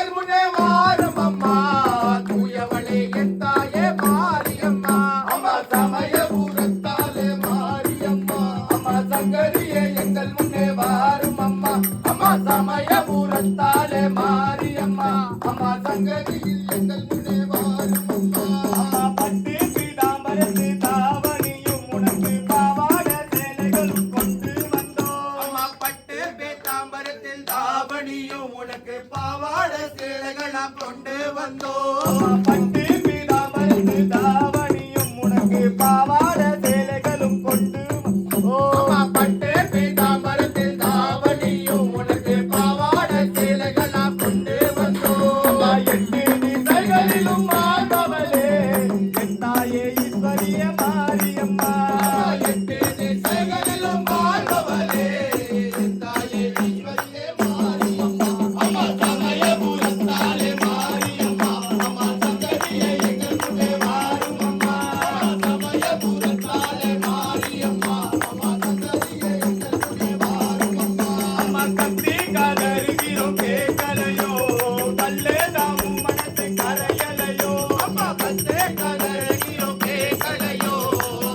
எங்கள் முன்னே வாரும் அம்மா தூயவளே என் தாயே மாரியம்மா அம்மா சமயபுரத்தாலே மாரியம்மா அம்மா சங்கரியே எங்கள் முன்னே வாரும் அம்மா அம்மா சமயபுரத்தாலே மாரியம்மா அம்மா சங்கரியில் எங்கள் முன்னே வாரும் அம்மா அம்மா பட்டு பீதாம்பரத்து தாவணியும் உனக்கு பாவாட சேலைகளும் கொண்டு வந்தோம் அம்மா பட்டு பீதாம்பரத்தில் தாவணியும் உனக்கு பாவாட சேலைகளாம் கொண்டு வந்தோம் பட்டு பீதாம்பரத்து தாவணியும் உனக்கு பாவாட சேலைகளும் கொண்டு வந்தோம் பட்டு பீதாம்பரத்தில் தாவணியும் உனக்கு பாவாட சேலைகளாம் கொண்டு வந்தோம் எட்டு திசைகளிலும் மாதவளே என் தாயே ஈஸ்வரிய மாரியம்மா எட்டு திசைகளிலும் மாதவளே என் தாயே ஈஸ்வரிய மாரியம்மா அம்மா சமயபுரத்தாலே மாரியம்மா அம்மா சங்கரியே எங்கள் முன்னே வாரும் அம்மா சமயபுரத்தாலே மாரியம்மா அம்மா சங்கரியே எங்கள் முன்னே வாரும் அம்மா அம்மா கத்தி கதறுகிறோம் கேட்கலையோ கல்லே தாமும் மனசு கரையலையோ அம்மா கத்தே கதறுகிறோம் கேட்கலையோ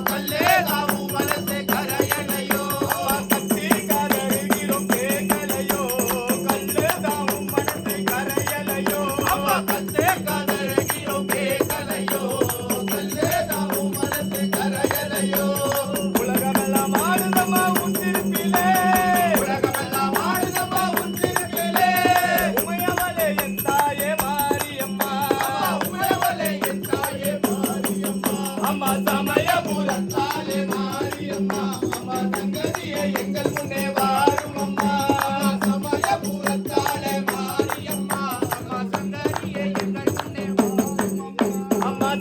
கல்லே தாமும் மனசு கரையலையோ அம்மா கத்தி கதறுகிறோம் கேட்கலையோ கல்லே தாமும் மனசு கரையலையோ அம்மா கத்தே கதறுகிறோம் கேட்கலையோ கல்லே தாமும் மனசு கரையலையோ உலகமெல்லாம் ஆடுதம்மா உன் திருப்பிலே உலகமெல்லாம் ஆடுதம்மா உன் திருப்பிலே உமையவளே என் தாயே மாரியம்மா உமையவளே என் தாயே மாரியம்மா அம்மா சமயபுரத்தாலே மாரியம்மா அம்மா சங்கரியே எங்கள் முன்னே வாரும் அம்மா சமயபுரத்தாலே மாரியம்மா அம்மா சங்கரியே எங்கள் முன்னே வாரும் அம்மா